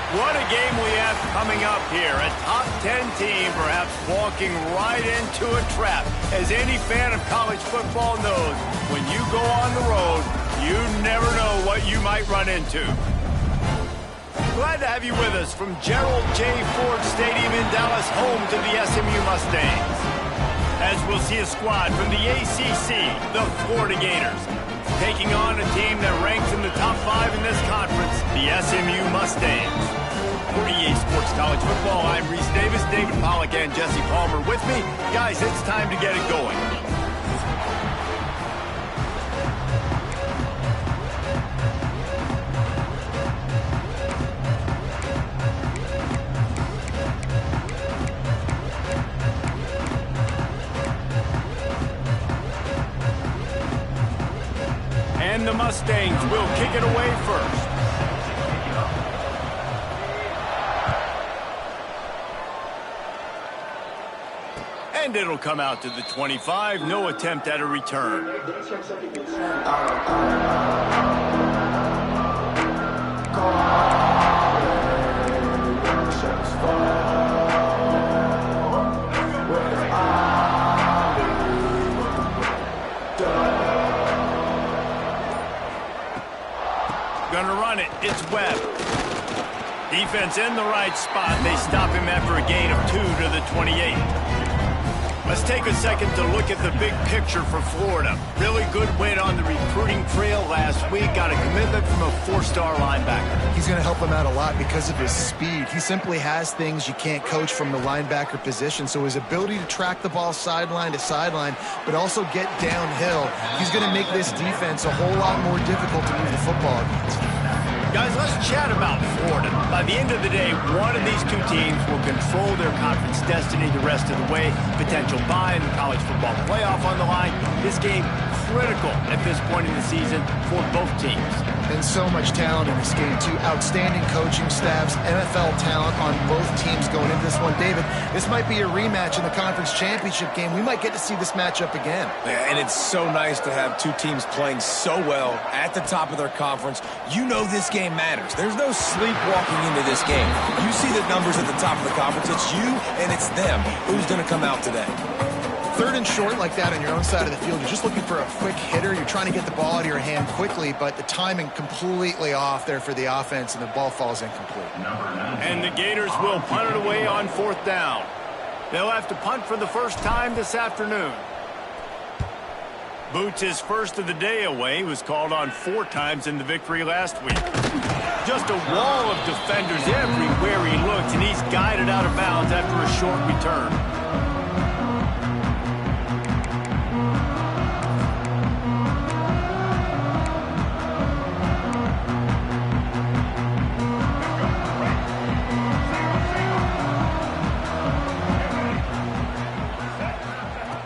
What a game we have coming up here. A top 10 team perhaps walking right into a trap. As any fan of college football knows, when you go on the road, you never know what you might run into. Glad to have you with us from Gerald J. Ford Stadium in Dallas, home to the SMU Mustangs. As we'll see a squad from the ACC, the Florida Gators, taking on a team that ranks in the top 5 in this conference, the SMU Mustangs. For EA Sports College Football, I'm Reese Davis, David Pollack, and Jesse Palmer with me. Guys, it's time to get it going. And the Mustangs will kick it away first. And it'll come out to the 25. No attempt at a return. Gonna run it. It's Webb. Defense in the right spot. They stop him after a gain of 2 to the 28. Let's take a second to look at the big picture for Florida. Really good win on the recruiting trail last week. Got a commitment from a 4-star linebacker. He's going to help him out a lot because of his speed. He simply has things you can't coach from the linebacker position. So his ability to track the ball sideline to sideline, but also get downhill, he's going to make this defense a whole lot more difficult to move the football against. Guys, let's chat about Florida. By the end of the day, one of these two teams will control their conference destiny the rest of the way. Potential bye in the college football playoff on the line. This game critical at this point in the season for both teams. And so much talent in this game, too. Outstanding coaching staffs, NFL talent on both teams going into this one. David, this might be a rematch in the conference championship game. We might get to see this matchup again. Yeah, and it's so nice to have two teams playing so well at the top of their conference. You know this game matters. There's no sleepwalking into this game. You see the numbers at the top of the conference. It's you and it's them. Who's going to come out today? Third and short like that on your own side of the field, you're just looking for a quick hitter. You're trying to get the ball out of your hand quickly, but the timing completely off there for the offense, and the ball falls incomplete. And the Gators will punt it away on 4th down. They'll have to punt for the first time this afternoon. Boots his first of the day away. He was called on 4 times in the victory last week. Just a wall of defenders everywhere he looks, and he's guided out of bounds after a short return.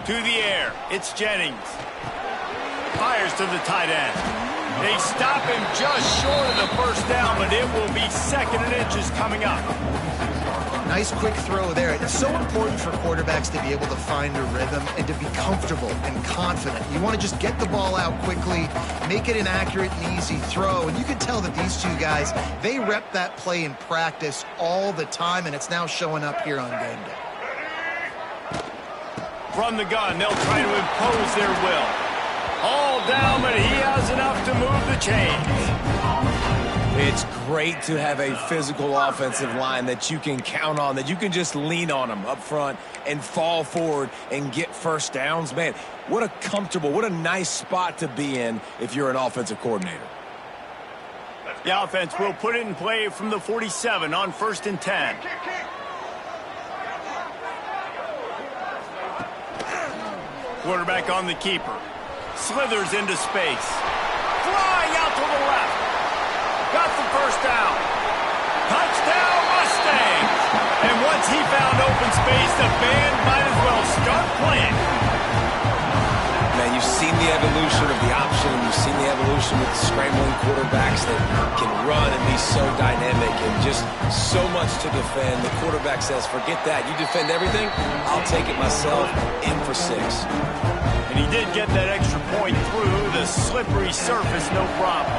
To the air, it's Jennings. Fires to the tight end. They stop him just short of the first down, but it will be 2nd and inches coming up. Nice quick throw there. It's so important for quarterbacks to be able to find a rhythm and to be comfortable and confident. You want to just get the ball out quickly, make it an accurate and easy throw. And you can tell that these two guys, they rep that play in practice all the time, and it's now showing up here on game day. From the gun, they'll try to impose their will. All down, but he has enough to move the chains. It's great to have a physical offensive line that you can count on, that you can just lean on them up front and fall forward and get first downs. Man, what a comfortable, what a nice spot to be in if you're an offensive coordinator. The offense will put it in play from the 47 on 1st and 10. Quarterback on the keeper. Slithers into space. Flying out to the left. Got the first down. Touchdown Mustangs. And once he found open space, the band might as well start playing. Man, you've seen the evolution of the option. You've seen the evolution with scrambling quarterbacks that can run and be so dynamic and just so much to defend. The quarterback says, forget that. You defend everything, I'll take it myself. In for 6. And he did get that extra point through the slippery surface, no problem.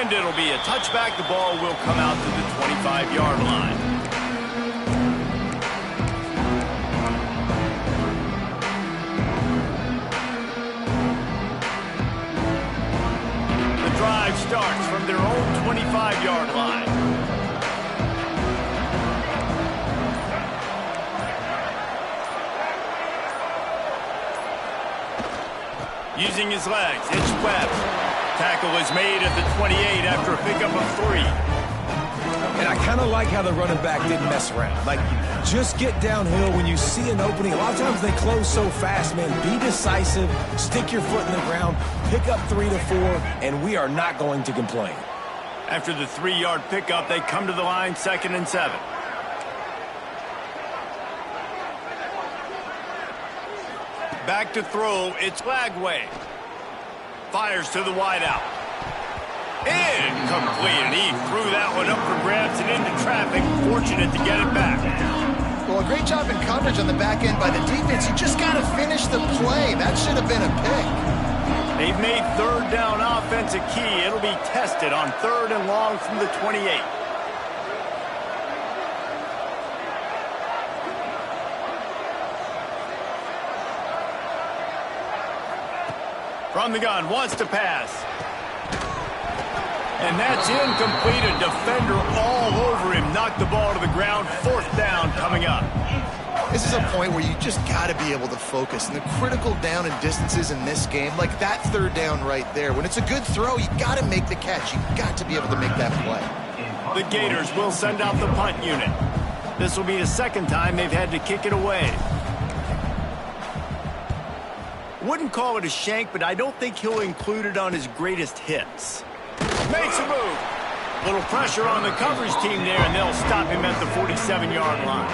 And it'll be a touchback. The ball will come out to the 25-yard line. The drive starts from their own 25-yard line. Using his legs, it's Webb. Tackle is made at the 28 after a pickup of 3. And I kind of like how the running back didn't mess around. Like, just get downhill when you see an opening. A lot of times they close so fast, man. Be decisive, stick your foot in the ground, pick up 3 to 4, and we are not going to complain. After the 3-yard pickup, they come to the line, 2nd and 7. Back to throw, it's Lagway. Fires to the wideout. Incomplete, and he threw that one up for grabs and into traffic. Fortunate to get it back. Well, a great job in coverage on the back end by the defense. You just got to finish the play. That should have been a pick. They've made 3rd down offense a key. It'll be tested on 3rd and long from the 28. From the gun, wants to pass. And that's incomplete. A defender all over him. Knocked the ball to the ground. 4th down coming up. This is a point where you just got to be able to focus. And the critical down and distances in this game, like that 3rd down right there, when it's a good throw, you got to make the catch. You got to be able to make that play. The Gators will send out the punt unit. This will be the 2nd time they've had to kick it away. Wouldn't call it a shank, but I don't think he'll include it on his greatest hits. Makes a move. Little pressure on the coverage team there, and they'll stop him at the 47-yard line.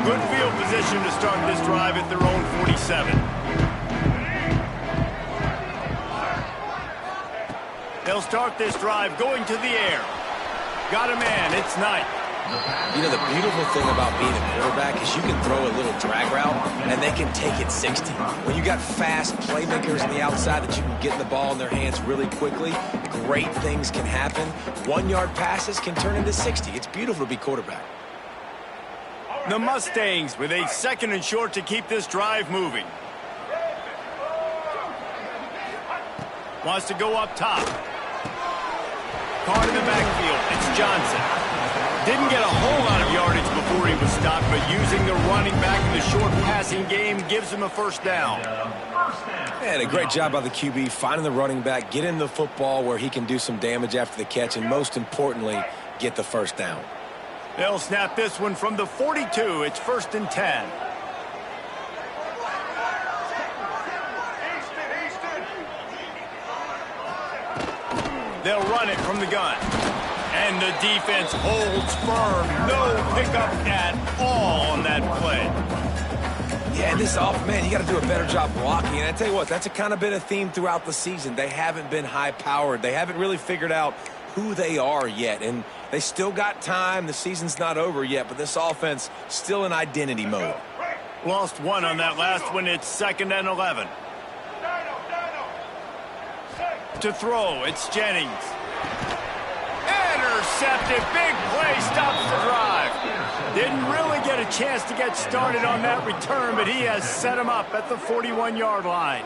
Good field position to start this drive at their own 47. They'll start this drive going to the air. Got a man, it's Knight. You know, the beautiful thing about being a quarterback is you can throw a little drag route, and they can take it 60. When you got fast playmakers on the outside that you can get the ball in their hands really quickly, great things can happen. 1-yard passes can turn into 60. It's beautiful to be quarterback. The Mustangs with a 2nd and short to keep this drive moving. Wants to go up top. Card in the backfield. It's Johnson. Didn't get a whole lot of yardage before he was stopped, but using the running back in the short passing game gives him a 1st down. And a great job by the QB finding the running back, getting the football where he can do some damage after the catch, and most importantly, get the 1st down. They'll snap this one from the 42. It's 1st and 10. They'll run it from the gun. And the defense holds firm. No pickup at all on that play. Yeah, this man, you got to do a better job blocking. And I tell you what, that's a kind of been a theme throughout the season. They haven't been high-powered. They haven't really figured out who they are yet. And they still got time. The season's not over yet, but this offense still in identity mode. Lost 1 on that last one. It's 2nd and 11. To throw, it's Jennings. Intercepted. Big play stops the drive. Didn't really get a chance to get started on that return, but he has set him up at the 41-yard line.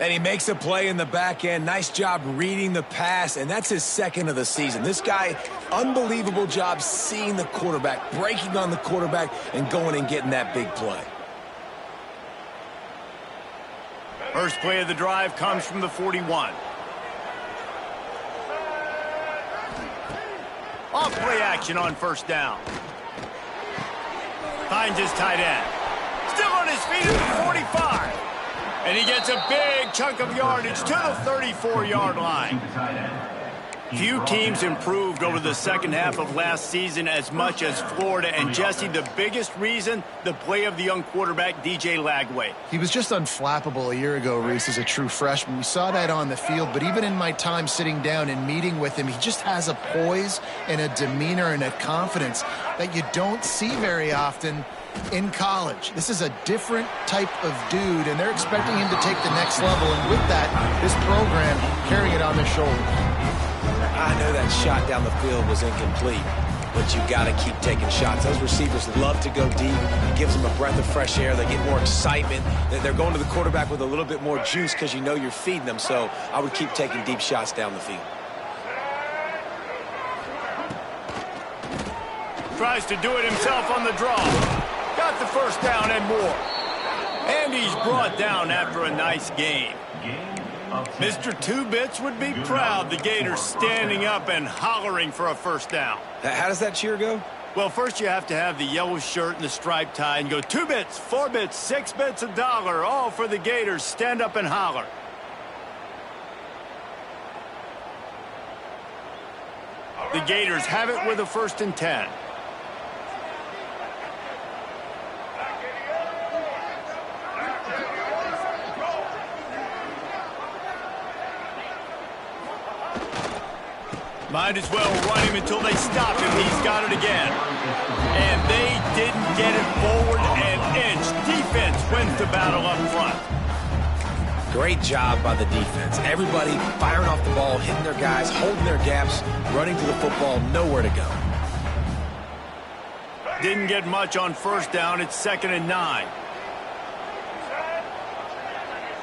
And he makes a play in the back end. Nice job reading the pass, and that's his 2nd of the season. This guy, unbelievable job seeing the quarterback, breaking on the quarterback, and going and getting that big play. First play of the drive comes from the 41. Off play action on 1st down. Finds his tight end. Still on his feet at the 45. And he gets a big chunk of yardage to the 34-yard line. Few teams improved over the second half of last season as much as Florida. And, Jesse, the biggest reason, the play of the young quarterback, DJ Lagway. He was just unflappable a year ago, Reese, as a true freshman. We saw that on the field, but even in my time sitting down and meeting with him, he just has a poise and a demeanor and a confidence that you don't see very often in college. This is a different type of dude, and they're expecting him to take the next level. And with that, this program carrying it on their shoulders. I know that shot down the field was incomplete, but you got to keep taking shots. Those receivers love to go deep. It gives them a breath of fresh air. They get more excitement. They're going to the quarterback with a little bit more juice because you know you're feeding them. So I would keep taking deep shots down the field. Tries to do it himself on the draw. Got the first down and more. And he's brought down after a nice game. Mr. Two Bits would be proud. The Gators standing up and hollering for a first down. How does that cheer go? Well, first you have to have the yellow shirt and the striped tie and go 2 bits, 4 bits, 6 bits, $1, all for the Gators. Stand up and holler. The Gators have it with a 1st and 10. Might as well run him until they stop him. He's got it again. And they didn't get it forward an inch. Defense wins the battle up front. Great job by the defense. Everybody firing off the ball, hitting their guys, holding their gaps, running to the football, nowhere to go. Didn't get much on first down. It's 2nd and 9.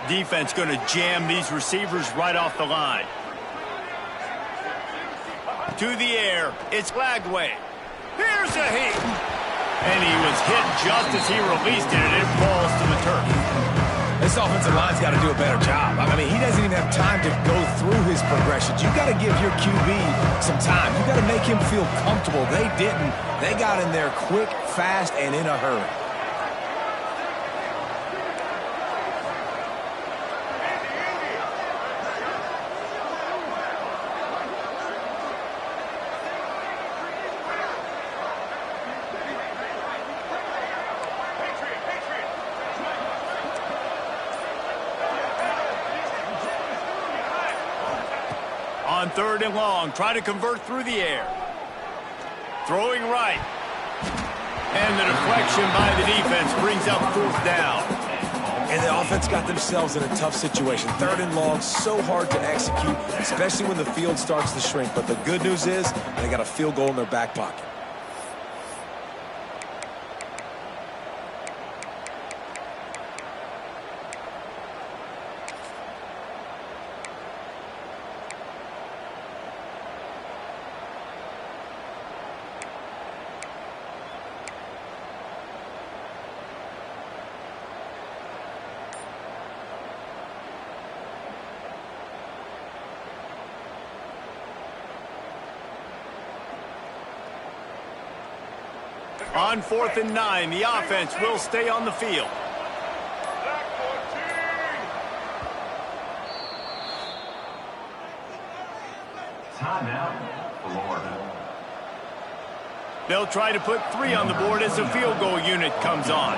Defense going to jam these receivers right off the line. To the air, it's Lagway. Here's a hit. And he was hit just as he released it, and it falls to the turf. This offensive line's got to do a better job. I mean, he doesn't even have time to go through his progressions. You got to give your QB some time. You got to make him feel comfortable. They didn't. They got in there quick, fast, and in a hurry. On 3rd and long, try to convert through the air. Throwing right. And the deflection by the defense brings up 4th down. And the offense got themselves in a tough situation. 3rd and long, so hard to execute, especially when the field starts to shrink. But the good news is they got a field goal in their back pocket. On 4th and 9, the offense will stay on the field. Timeout, Florida. They'll try to put 3 on the board as the field goal unit comes on.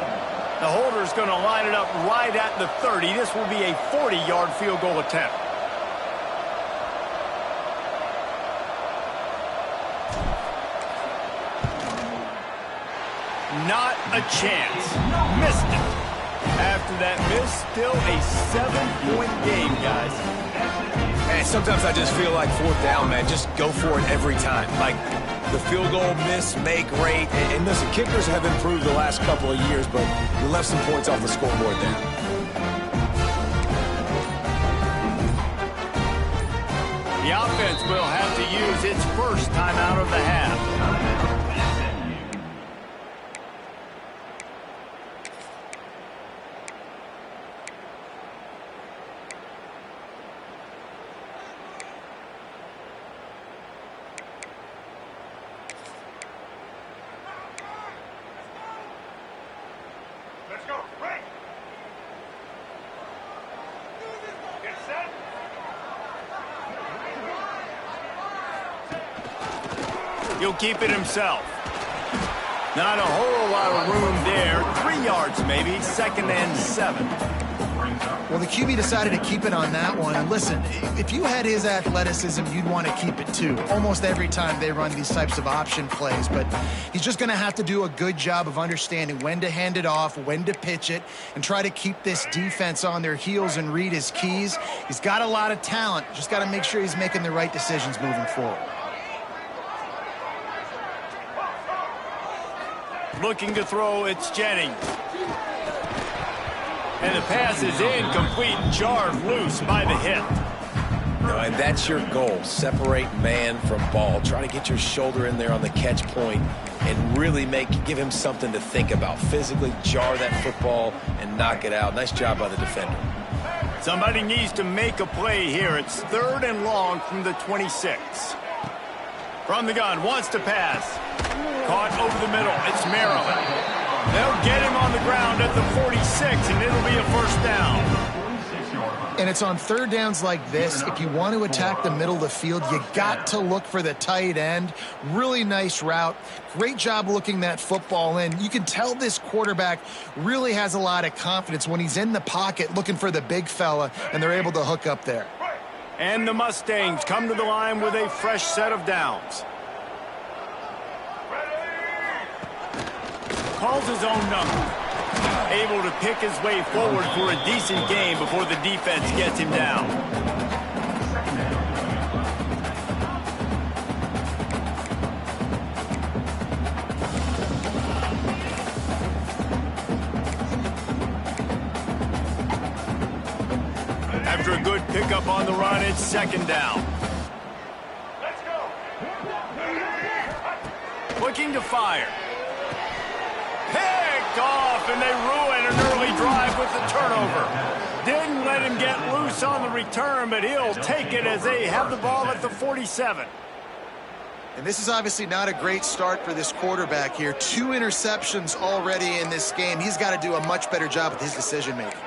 The holder's going to line it up right at the 30. This will be a 40-yard field goal attempt. Not a chance. Missed it. After that miss, still a 7-point game, guys. And sometimes I just feel like 4th down, man. Just go for it every time. Like the field goal miss, make great. And listen, kickers have improved the last couple of years, but you left some points off the scoreboard there. The offense will have to use its first timeout of the half. Let's go. Right. Get set. He'll keep it himself. Not a whole lot of room there. 3 yards maybe, 2nd and 7. Well, the QB decided to keep it on that one. And listen, if you had his athleticism, you'd want to keep it too. Almost every time they run these types of option plays. But he's just going to have to do a good job of understanding when to hand it off, when to pitch it, and try to keep this defense on their heels and read his keys. He's got a lot of talent. Just got to make sure he's making the right decisions moving forward. Looking to throw, it's Jennings. And the pass is incomplete, jarred loose by the hip. No, and that's your goal. Separate man from ball. Try to get your shoulder in there on the catch point and really give him something to think about. Physically jar that football and knock it out. Nice job by the defender. Somebody needs to make a play here. It's 3rd and long from the 26. From the gun, wants to pass. Caught over the middle. It's Maryland. They'll get him on the ground at the 46, and it'll be a 1st down. And it's on 3rd downs like this. If you want to attack the middle of the field, you got to look for the tight end. Really nice route. Great job looking that football in. You can tell this quarterback really has a lot of confidence when he's in the pocket looking for the big fella, and they're able to hook up there. And the Mustangs come to the line with a fresh set of downs. Calls his own number. Able to pick his way forward for a decent game before the defense gets him down. After a good pickup on the run, it's 2nd down. Looking to fire. Picked off, and they ruin an early drive with the turnover. Didn't let him get loose on the return, but he'll take it as they have the ball at the 47. And this is obviously not a great start for this quarterback here. 2 interceptions already in this game. He's got to do a much better job with his decision-making.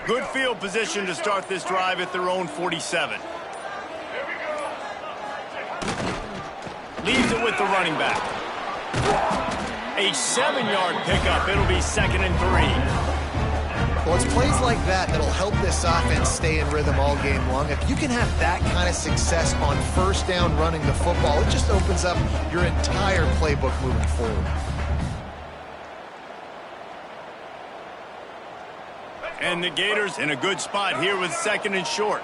Good field position to start this drive at their own 47. Leaves it with the running back. A 7-yard pickup. It'll be 2nd and 3. Well, it's plays like that that'll help this offense stay in rhythm all game long. If you can have that kind of success on 1st down running the football, it just opens up your entire playbook moving forward. And the Gators in a good spot here with 2nd and short.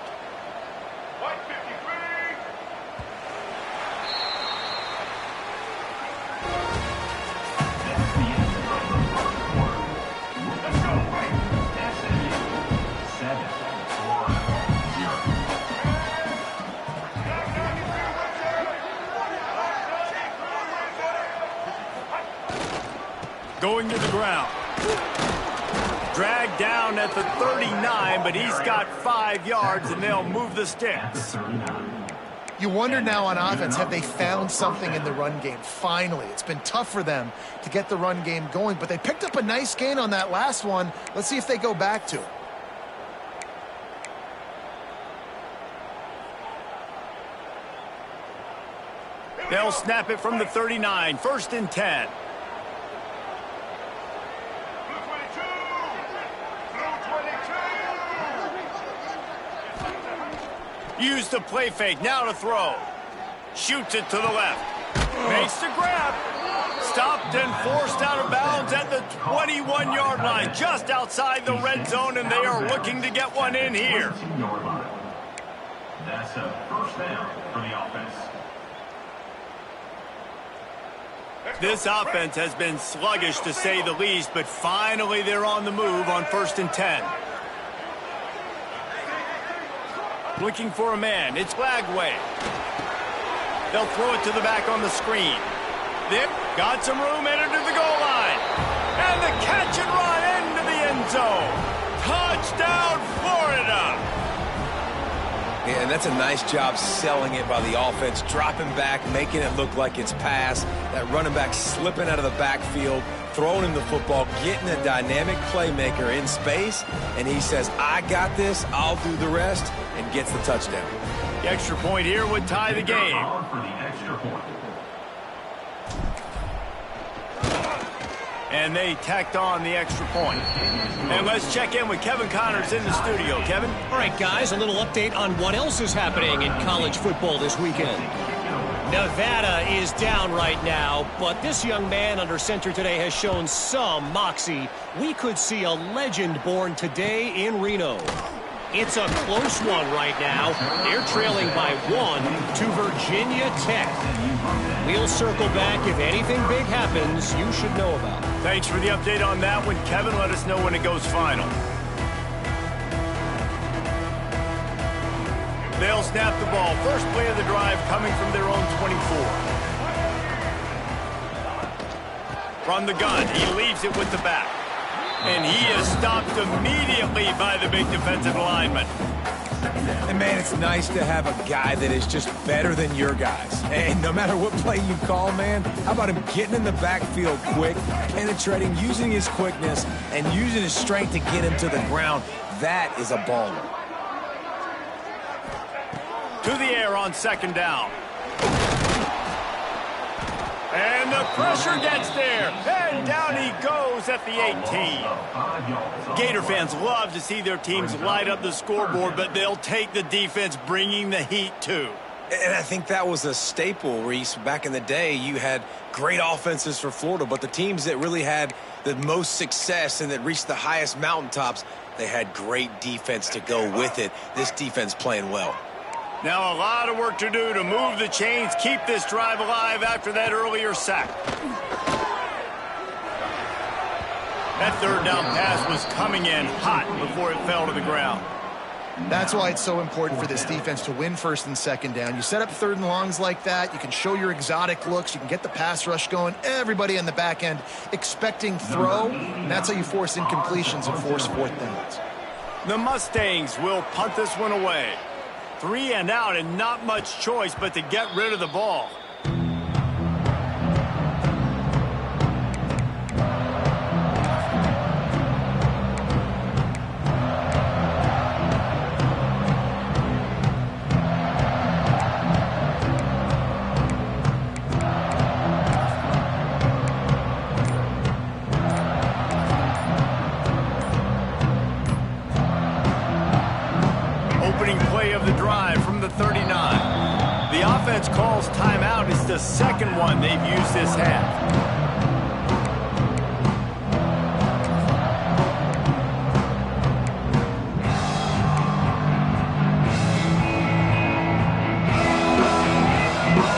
Going to the ground. Dragged down at the 39, but he's got 5 yards, and they'll move the sticks. You wonder now on offense, have they found something in the run game? Finally, it's been tough for them to get the run game going, but they picked up a nice gain on that last one. Let's see if they go back to it. They'll snap it from the 39, 1st and 10. Use the play fake, now to throw. Shoots it to the left. Makes the grab. Stopped and forced out of bounds at the 21-yard line, just outside the red zone, and they are looking to get one in here. That's a 1st down for the offense. This offense has been sluggish, to say the least, but finally they're on the move on 1st and 10. Looking for a man. It's Lagway. They'll throw it to the back on the screen. They've got some room, entered to the goal line. And the catch and run into the end zone. Touchdown, Florida. Yeah, and that's a nice job selling it by the offense, dropping back, making it look like it's pass. That running back slipping out of the backfield, throwing him the football, getting a dynamic playmaker in space, and he says, I got this, I'll do the rest, and gets the touchdown. The extra point here would tie the game. For the extra point. And they tacked on the extra point. And let's check in with Kevin Connors in the studio. Kevin? All right, guys, a little update on what else is happening in college football this weekend. Nevada is down right now, but this young man under center today has shown some moxie. We could see a legend born today in Reno. It's a close one right now. They're trailing by 1 to Virginia Tech. We'll circle back if anything big happens you should know about. Thanks for the update on that one, Kevin. Let us know when it goes final. They'll snap the ball. First play of the drive coming from their own 24. From the gun, he leaves it with the back. And he is stopped immediately by the big defensive lineman. And, man, it's nice to have a guy that is just better than your guys. And no matter what play you call, man, how about him getting in the backfield quick, penetrating, using his quickness, and using his strength to get him to the ground. That is a baller. To the air on second down. And the pressure gets there. And down he goes at the 18. Gator fans love to see their teams light up the scoreboard, but they'll take the defense bringing the heat too. And I think that was a staple, Reese. Back in the day, you had great offenses for Florida, but the teams that really had the most success and that reached the highest mountaintops, they had great defense to go with it. This defense playing well. Now a lot of work to do to move the chains, keep this drive alive after that earlier sack. That third down pass was coming in hot before it fell to the ground. That's why it's so important for this defense to win first and second down. You set up third and longs like that, you can show your exotic looks, you can get the pass rush going, everybody on the back end expecting throw, and that's how you force incompletions and force fourth downs. The Mustangs will punt this one away. 3 and out, and not much choice but to get rid of the ball. Opening play of the drive from the 39. The offense calls timeout. It's the second one they've used this half.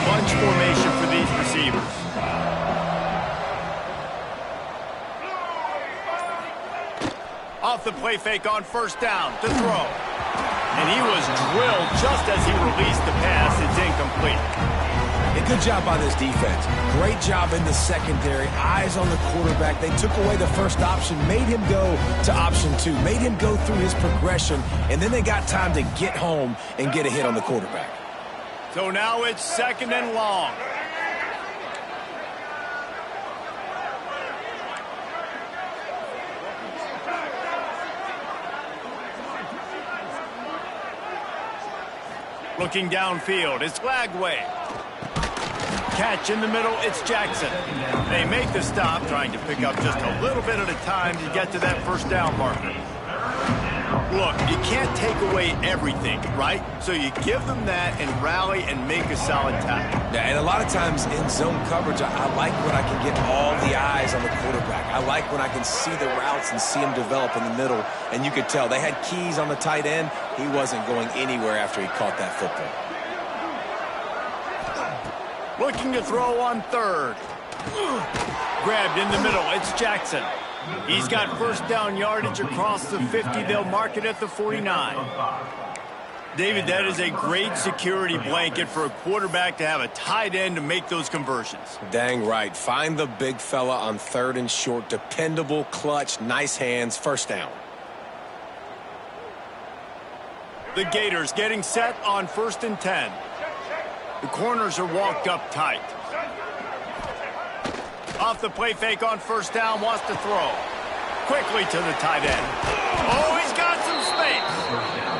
Bunch formation for these receivers. Off the play fake on first down to throw. And he was drilled just as he released the pass. It's incomplete. A good job by this defense. Great job in the secondary. Eyes on the quarterback. They took away the first option, made him go to option 2, made him go through his progression, and then they got time to get home and get a hit on the quarterback. So now it's second and long. Looking downfield, it's Lagway. Catch in the middle, it's Jackson. They make the stop, trying to pick up just a little bit at a time to get to that first down marker. Look, you can't take away everything, right? So you give them that and rally and make a solid tackle. Yeah, and a lot of times in zone coverage, I like when I can get all the eyes on the quarterback. I like when I can see the routes and see him develop in the middle. And you could tell they had keys on the tight end. He wasn't going anywhere after he caught that football. Looking to throw on third. Grabbed in the middle, it's Jackson. He's got first down yardage across the 50. They'll mark it at the 49. David, that is a great security blanket for a quarterback to have a tight end to make those conversions. Dang right. Find the big fella on third and short. Dependable, clutch, nice hands, first down. The Gators getting set on 1st and 10. The corners are walked up tight. Off the play fake on 1st down, wants to throw. Quickly to the tight end. Oh, he's got some space.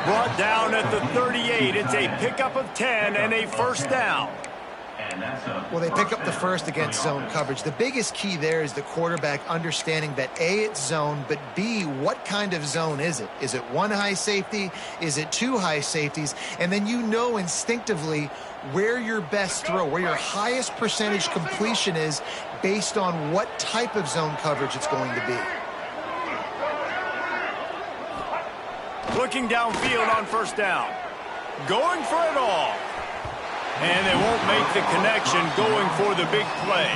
Brought down at the 38. It's a pickup of 10 and a 1st down. Well, they pick up the first against zone coverage. The biggest key there is the quarterback understanding that A, it's zone, but B, what kind of zone is it? Is it one high safety? Is it two high safeties? And then you know instinctively where your best throw, where your highest percentage completion is based on what type of zone coverage it's going to be. Looking downfield on 1st down. Going for it all. And they won't make the connection going for the big play.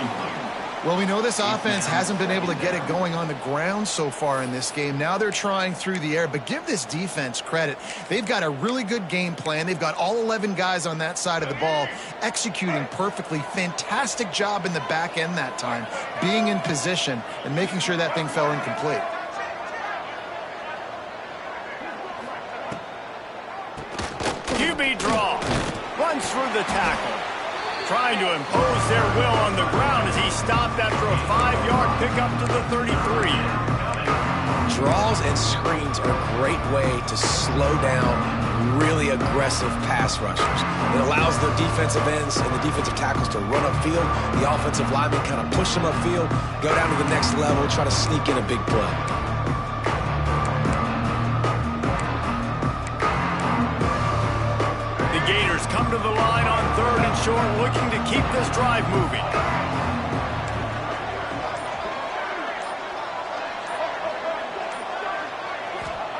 Well, we know this offense hasn't been able to get it going on the ground so far in this game. Now they're trying through the air, but give this defense credit. They've got a really good game plan. They've got all 11 guys on that side of the ball executing perfectly. Fantastic job in the back end that time, being in position and making sure that thing fell incomplete. QB draw. Runs through the tackle. Trying to impose their will on the ground as he stopped after a 5-yard pickup to the 33. Draws and screens are a great way to slow down really aggressive pass rushers. It allows the defensive ends and the defensive tackles to run upfield. The offensive linemen kind of push them upfield, go down to the next level, try to sneak in a big play. Gators come to the line on 3rd and short, looking to keep this drive moving.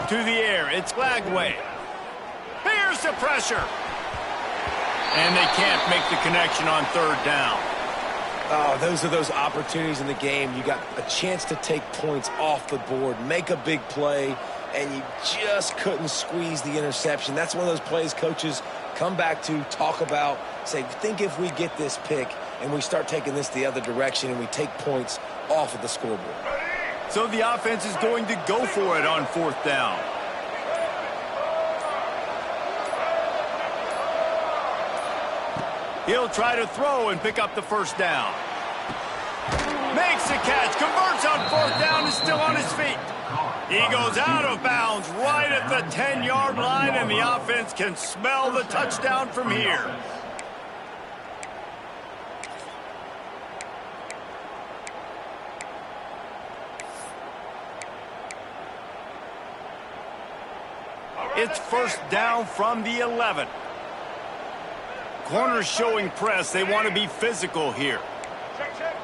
To the air, it's Lagway. Here's the pressure. And they can't make the connection on 3rd down. Oh, those are those opportunities in the game. You got a chance to take points off the board, make a big play, and you just couldn't squeeze the interception. That's one of those plays coaches come back to, talk about, say, think if we get this pick and we start taking this the other direction and we take points off of the scoreboard. So the offense is going to go for it on 4th down. He'll try to throw and pick up the 1st down. Makes the catch, converts on 4th down, is still on his feet. He goes out of bounds right at the 10-yard line, and the offense can smell the touchdown from here. It's 1st down from the 11. Corners showing press. They want to be physical here. Check, check.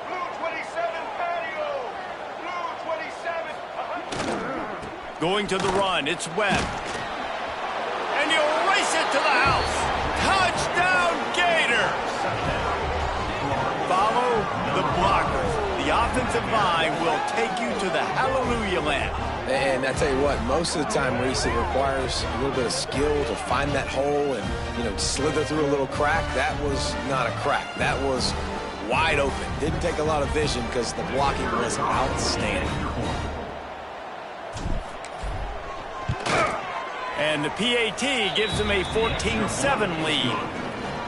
Blue 27, patio. Blue 27. Going to the run, it's Webb. And he'll race it to the house. Touchdown, Gators! Follow the blockers. The offensive line will take you to the hallelujah land. And I tell you what, most of the time, Reese, it requires a little bit of skill to find that hole and, you know, slither through a little crack. That was not a crack. That was wide open. Didn't take a lot of vision because the blocking was outstanding. And the PAT gives them a 14-7 lead.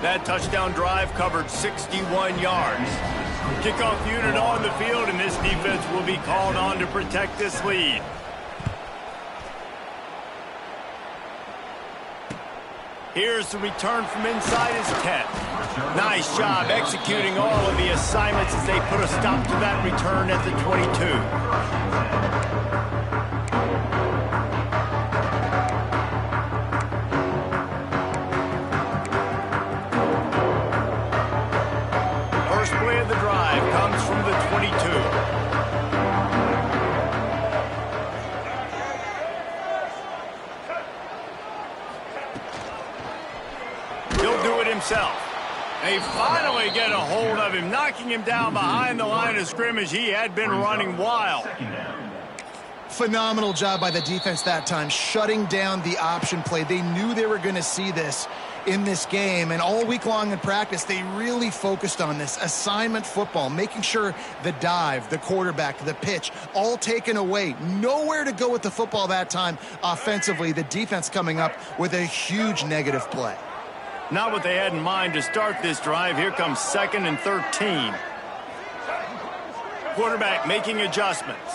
That touchdown drive covered 61 yards. Kickoff unit on the field, and this defense will be called on to protect this lead. Here's the return from inside his 10. Nice job executing all of the assignments as they put a stop to that return at the 22. They finally get a hold of him, knocking him down behind the line of scrimmage. He had been running wild. Phenomenal job by the defense that time, shutting down the option play. They knew they were going to see this in this game, and all week long in practice, they really focused on this assignment football, making sure the dive, the quarterback, the pitch, all taken away. Nowhere to go with the football that time offensively. The defense coming up with a huge negative play. Not what they had in mind to start this drive. Here comes 2nd and 13. Quarterback making adjustments.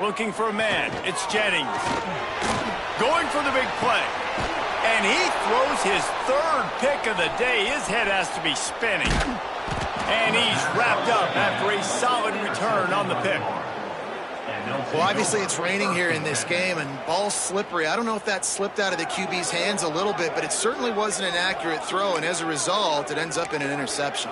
Looking for a man. It's Jennings. Going for the big play. And he throws his 3rd pick of the day. His head has to be spinning. And he's wrapped up after a solid return on the pick. Well, obviously it's raining here in this game, and ball's slippery. I don't know if that slipped out of the QB's hands a little bit, but it certainly wasn't an accurate throw, and as a result, it ends up in an interception.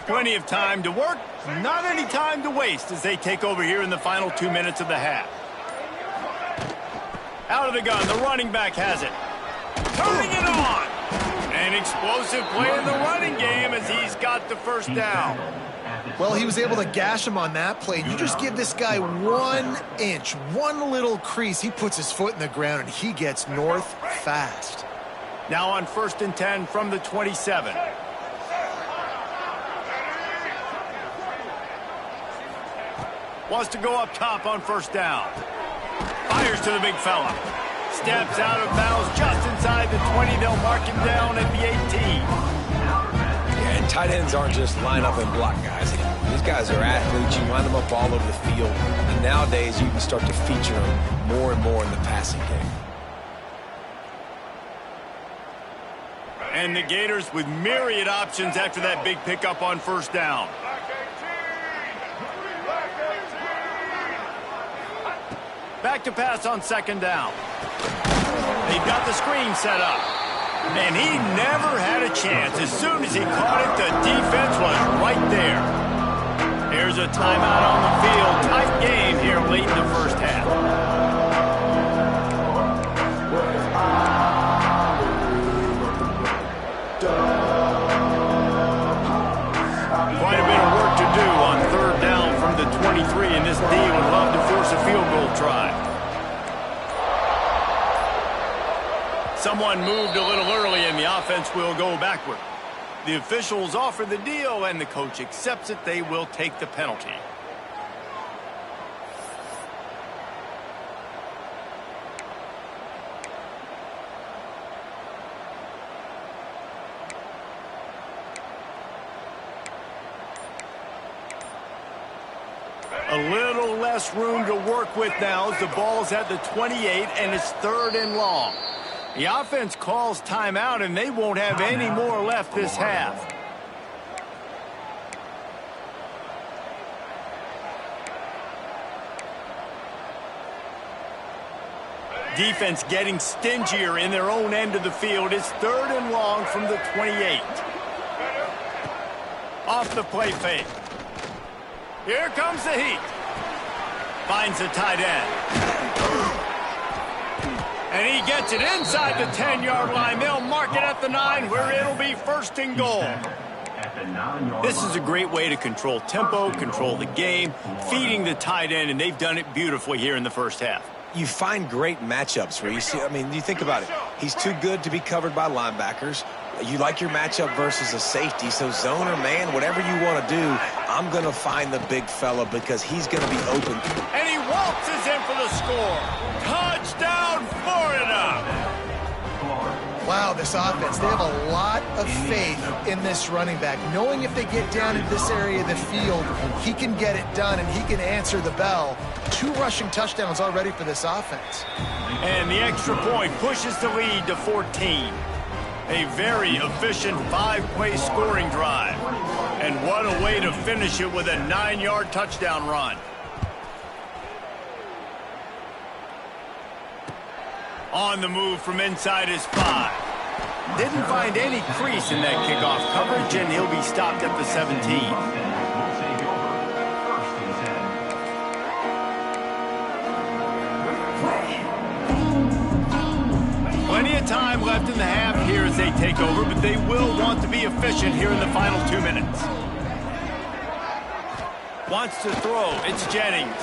Plenty of time to work, not any time to waste as they take over here in the final 2 minutes of the half. Out of the gun, the running back has it. Turning it on. An explosive play in the running game as he's got the first down. Well, he was able to gash him on that play. You just give this guy 1 inch, one little crease. He puts his foot in the ground, and he gets north fast. Now on 1st and 10 from the 27. Wants to go up top on 1st down. Fires to the big fella. Steps out of bounds just inside the 20. They'll mark him down at the 18. Yeah, and tight ends aren't just line up and block guys. These guys are athletes. You line them up all over the field. And nowadays, you can start to feature them more and more in the passing game. And the Gators with myriad options after that big pickup on 1st down. Back to pass on 2nd down. They've got the screen set up. And he never had a chance. As soon as he caught it, the defense was right there. Here's a timeout on the field. Tight game here late in the 1st half. Quite a bit of work to do on 3rd down from the 23, and this D would love to force a field goal try. Someone moved a little early, and the offense will go backward. The officials offer the deal, and the coach accepts it. They will take the penalty. A little less room to work with now as the ball's at the 28 and it's 3rd and long. The offense calls timeout and they won't have any more left this half. Defense getting stingier in their own end of the field. It's 3rd and long from the 28. Off the play fake. Here comes the heat. Finds the tight end. And he gets it inside the 10-yard line. They'll mark it at the 9 where it'll be 1st and goal. This is a great way to control tempo, control the game, feeding the tight end, and they've done it beautifully here in the 1st half. You find great matchups where you see, I mean, you think about it. He's too good to be covered by linebackers. You like your matchup versus a safety, so zone or man, whatever you want to do, I'm going to find the big fella because he's going to be open. And he waltzes in for the score. Touchdown, Florida! Wow, this offense, they have a lot of faith in this running back, knowing if they get down in this area of the field, he can get it done and he can answer the bell. 2 rushing touchdowns already for this offense. And the extra point pushes the lead to 14. A very efficient 5-play scoring drive. And what a way to finish it with a 9-yard touchdown run. On the move from inside his 5. Didn't find any crease in that kickoff coverage, and he'll be stopped at the 17. time left in the half here as they take over, but they will want to be efficient here in the final 2 minutes. Wants to throw. It's Jennings.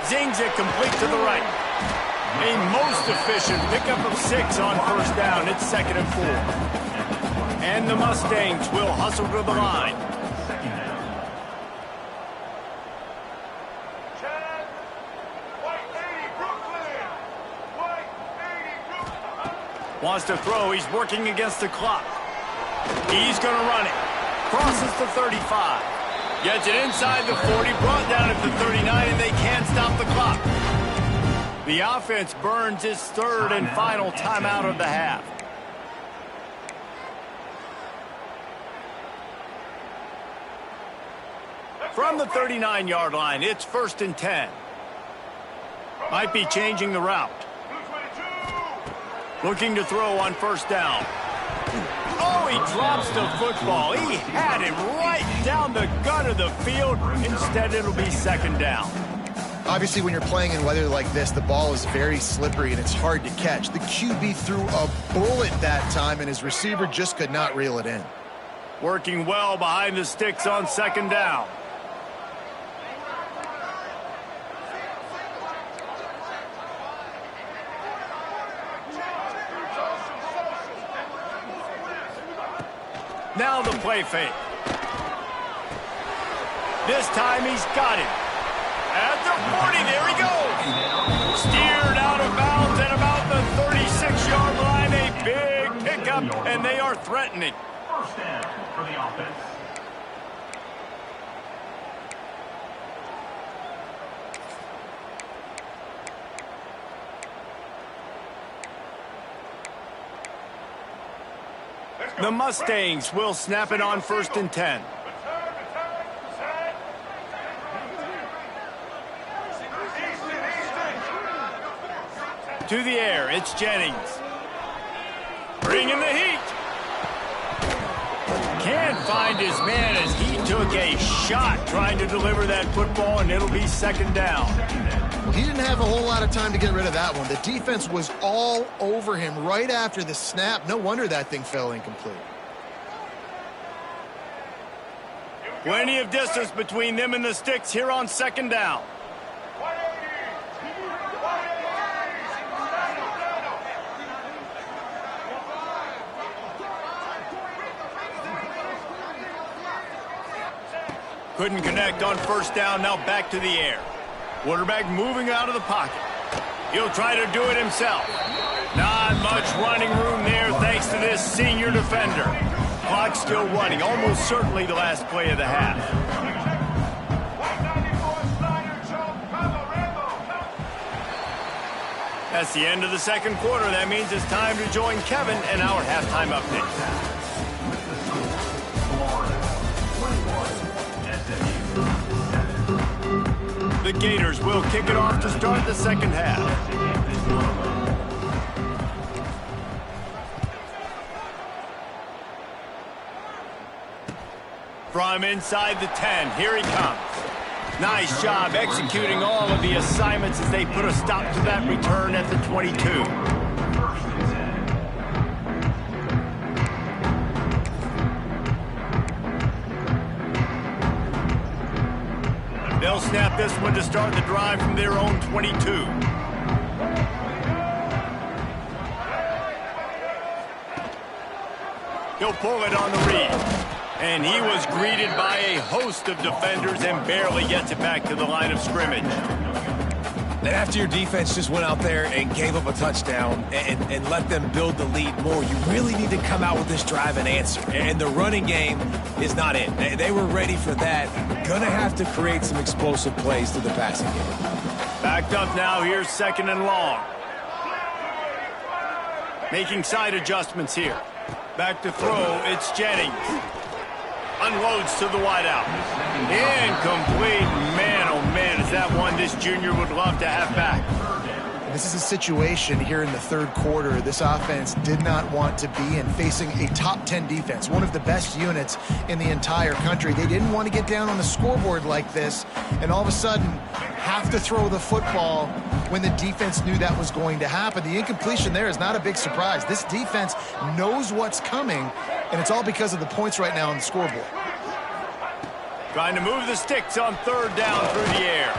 Zings it complete to the right. A most efficient pickup of 6 on first down. It's 2nd and 4. And the Mustangs will hustle to the line. Wants to throw. He's working against the clock. He's going to run it. Crosses the 35. Gets it inside the 40. Brought down at the 39, and they can't stop the clock. The offense burns its 3rd and final timeout of the half. From the 39-yard line, it's 1st and 10. Might be changing the route. Looking to throw on first down. Oh, he drops the football. He had it right down the gut of the field. Instead, it'll be 2nd down. Obviously, when you're playing in weather like this, the ball is very slippery and it's hard to catch. The QB threw a bullet that time, and his receiver just could not reel it in. Working well behind the sticks on 2nd down. Now the play fake. This time he's got it. At the 40, there he goes. Steered out of bounds at about the 36-yard line. A big pickup, and they are threatening. First down for the offense. The Mustangs will snap it on 1st and 10. To the air, it's Jennings. Bringing the heat. Can't find his man as he took a shot trying to deliver that football, and it'll be 2nd down. He didn't have a whole lot of time to get rid of that one. The defense was all over him right after the snap. No wonder that thing fell incomplete. Plenty of distance between them and the sticks here on 2nd down. Couldn't connect on first down. Now back to the air. Quarterback moving out of the pocket. He'll try to do it himself. Not much running room there thanks to this senior defender. Clock still running. Almost certainly the last play of the half. That's the end of the 2nd quarter. That means it's time to join Kevin and our halftime update. The Gators will kick it off to start the 2nd half. From inside the 10, here he comes. Nice job executing all of the assignments as they put a stop to that return at the 22. They'll snap this one to start the drive from their own 22. He'll pull it on the read. And he was greeted by a host of defenders and barely gets it back to the line of scrimmage. Then after your defense just went out there and gave up a touchdown and let them build the lead more, you really need to come out with this drive and answer. And the running game is not in. They were ready for that. Gonna have to create some explosive plays through the passing game. Backed up now, here's 2nd and long. Making side adjustments here. Back to throw, it's Jennings. Unloads to the wideout. Incomplete. Man, oh man, is that one this junior would love to have back. This is a situation here in the 3rd quarter this offense did not want to be in, facing a top 10 defense, one of the best units in the entire country. They didn't want to get down on the scoreboard like this and all of a sudden have to throw the football when the defense knew that was going to happen. The incompletion there is not a big surprise. This defense knows what's coming, and it's all because of the points right now on the scoreboard. Trying to move the sticks on third down through the air.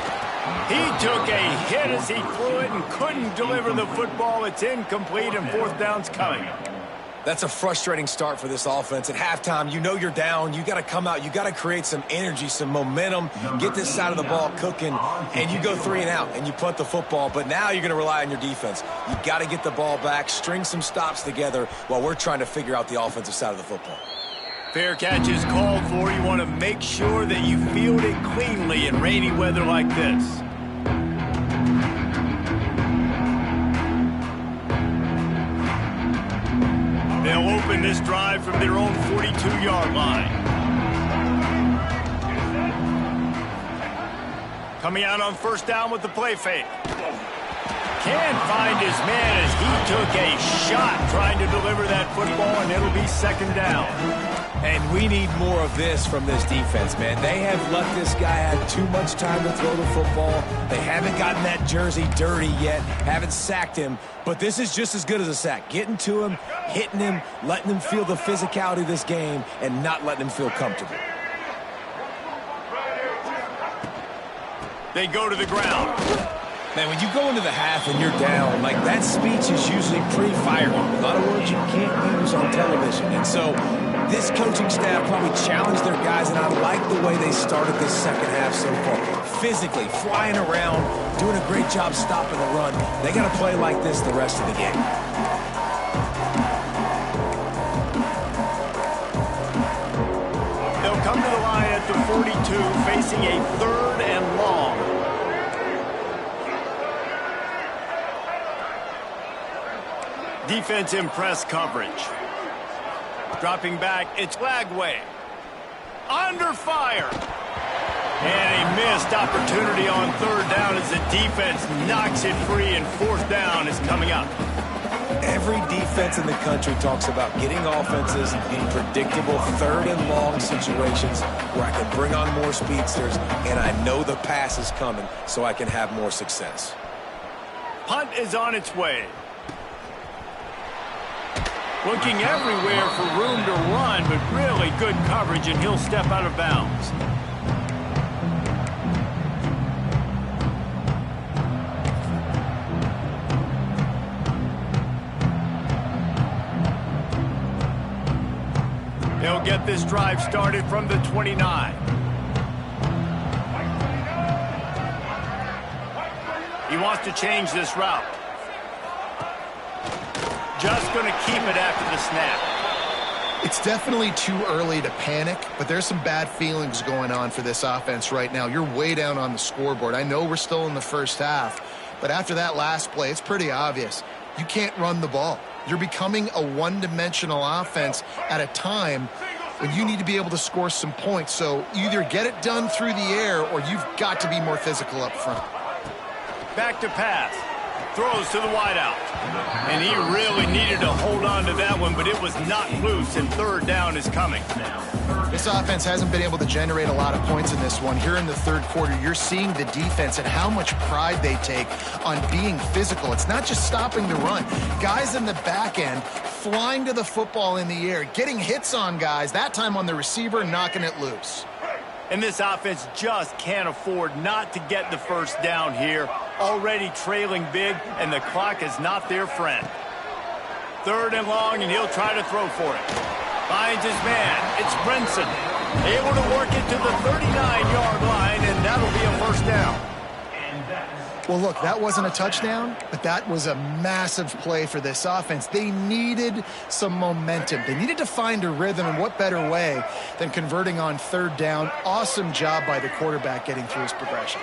He took a hit as he threw it and couldn't deliver the football. It's incomplete, and fourth down's coming. That's a frustrating start for this offense. At halftime, you know you're down. You got to come out. You got to create some energy, some momentum, get this side of the ball cooking, and you go 3 and out, and you punt the football. But now you're going to rely on your defense. You got to get the ball back, string some stops together while we're trying to figure out the offensive side of the football. Fair catch is called for. You want to make sure that you field it cleanly in rainy weather like this. They'll open this drive from their own 42-yard line. Coming out on first down with the play fake. Can't find his man as he took a shot trying to deliver that football, and it'll be second down. And we need more of this from this defense, man. They have let this guy have too much time to throw the football. They haven't gotten that jersey dirty yet, haven't sacked him. But this is just as good as a sack. Getting to him, hitting him, letting him feel the physicality of this game, and not letting him feel comfortable. They go to the ground. Man, when you go into the half and you're down, like that speech is usually pre-firing. A lot of words you can't use on television. And so this coaching staff probably challenged their guys, and I like the way they started this second half so far. Physically, flying around, doing a great job stopping the run. They got to play like this the rest of the game. They'll come to the line at the 42, facing a third and long. Defense in press coverage. Dropping back, it's Lagway. Under fire. And a missed opportunity on third down as the defense knocks it free, and fourth down is coming up. Every defense in the country talks about getting offenses in predictable third and long situations where I can bring on more speedsters, and I know the pass is coming so I can have more success. Punt is on its way. Looking everywhere for room to run, but really good coverage, and he'll step out of bounds. They'll get this drive started from the 29. He wants to change this route. Just going to keep it after the snap. It's definitely too early to panic, but there's some bad feelings going on for this offense right now. You're way down on the scoreboard. I know we're still in the first half, but after that last play, it's pretty obvious. You can't run the ball. You're becoming a one-dimensional offense at a time when you need to be able to score some points. So either get it done through the air or you've got to be more physical up front. Back to pass. Throws to the wideout. And he really needed to hold on to that one, but it was not loose, and third down is coming. This offense hasn't been able to generate a lot of points in this one. Here in the third quarter, you're seeing the defense and how much pride they take on being physical. It's not just stopping the run. Guys in the back end flying to the football in the air, getting hits on guys, that time on the receiver, knocking it loose. And this offense just can't afford not to get the first down here. Already trailing big, and the clock is not their friend. Third and long, and he'll try to throw for it. Finds his man. It's Brinson. Able to work it to the 39-yard line, and that'll be a first down. Well, look, that wasn't a touchdown, but that was a massive play for this offense. They needed some momentum. They needed to find a rhythm, and what better way than converting on third down. Awesome job by the quarterback getting through his progression.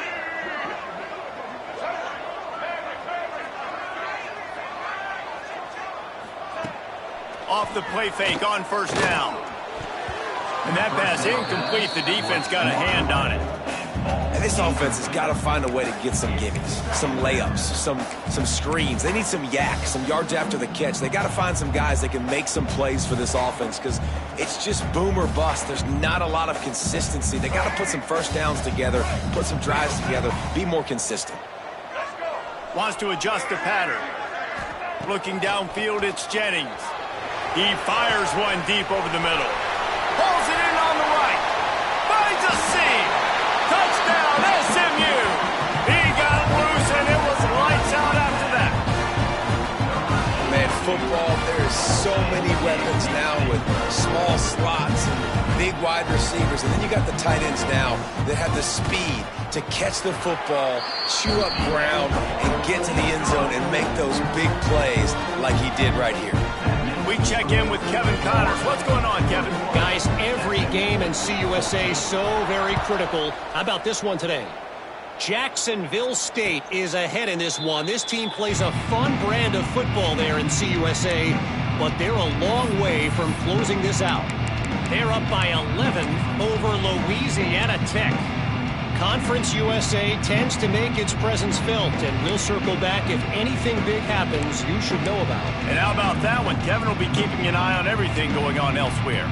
Off the play fake on first down. And that pass incomplete. The defense got a hand on it. And this offense has got to find a way to get some gimmies, some layups, some screens. They need some yak, some yards after the catch. They got to find some guys that can make some plays for this offense because it's just boom or bust. There's not a lot of consistency. They got to put some first downs together, put some drives together, be more consistent. Wants to adjust the pattern. Looking downfield, it's Jennings. He fires one deep over the middle. Pulls it in on the right. Finds a seam. Touchdown, SMU. He got loose, and it was lights out after that. Man, football, there's so many weapons now with small slots and big wide receivers. And then you got the tight ends now that have the speed to catch the football, chew up ground, and get to the end zone and make those big plays like he did right here. We check in with Kevin Connors. What's going on, Kevin? Guys, every game in CUSA so very critical. How about this one today? Jacksonville State is ahead in this one. This team plays a fun brand of football there in CUSA, but they're a long way from closing this out. They're up by 11 over Louisiana Tech. Conference USA tends to make its presence felt, and we'll circle back if anything big happens you should know about. And how about that one? Kevin will be keeping an eye on everything going on elsewhere.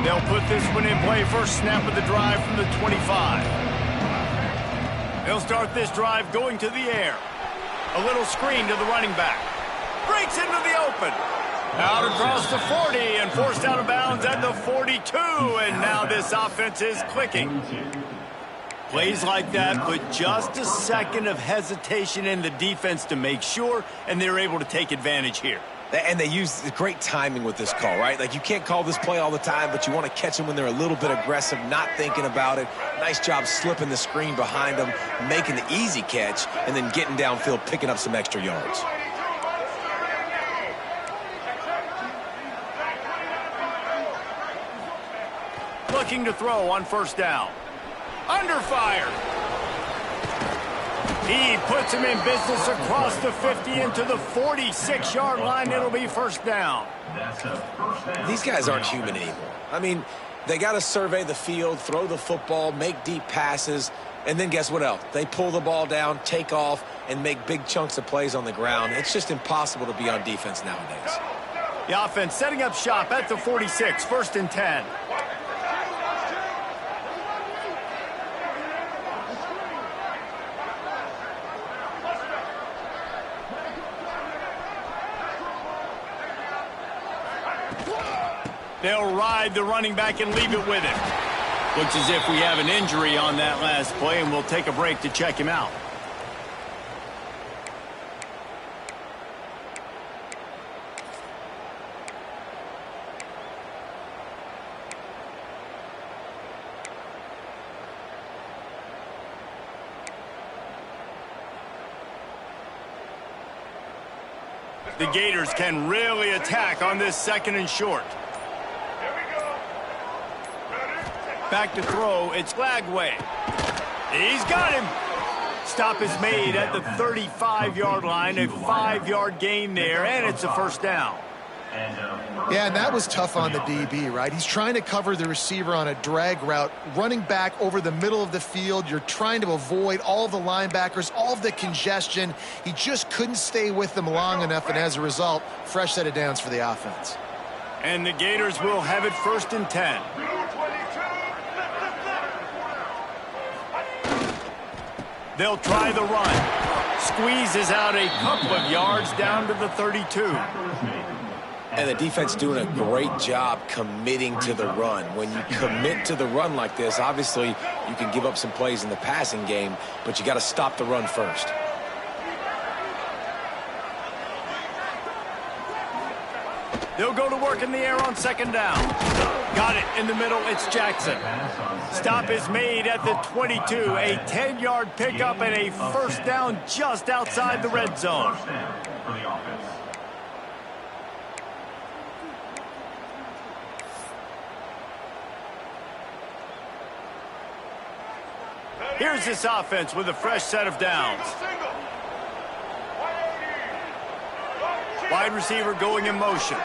They'll put this one in play. First snap of the drive from the 25. They'll start this drive going to the air. A little screen to the running back. Breaks into the open. Out across the 40 and forced out of bounds at the 42. And now this offense is clicking. Plays like that, but just a second of hesitation in the defense to make sure, and they're able to take advantage here. And they use great timing with this call, right? Like, you can't call this play all the time, but you want to catch them when they're a little bit aggressive, not thinking about it. Nice job slipping the screen behind them, making the easy catch, and then getting downfield, picking up some extra yards. Looking to throw on first down. Under fire. He puts him in business across the 50 into the 46-yard line. It'll be first down. These guys aren't human anymore. I mean, they got to survey the field, throw the football, make deep passes, and then guess what else? They pull the ball down, take off, and make big chunks of plays on the ground. It's just impossible to be on defense nowadays. The offense setting up shop at the 46, first and 10. They'll ride the running back and leave it with him. Looks as if we have an injury on that last play, and we'll take a break to check him out. The Gators can really attack on this second and short. Back to throw, it's Lagway. He's got him. Stop is made at the 35-yard line, a 5-yard gain there, and it's a first down. Yeah, and that was tough on the DB, right? He's trying to cover the receiver on a drag route, running back over the middle of the field. You're trying to avoid all the linebackers, all of the congestion. He just couldn't stay with them long enough, and as a result, fresh set of downs for the offense. And the Gators will have it first and 10. They'll try the run. Squeezes out a couple of yards down to the 32. And the defense doing a great job committing to the run. When you commit to the run like this, obviously you can give up some plays in the passing game, but you got to stop the run first. They'll go to work in the air on second down. Got it in the middle. It's Jackson. Stop is made at the 22. A 10-yard pickup and a first down just outside the red zone. Here's this offense with a fresh set of downs. Wide receiver going in motion.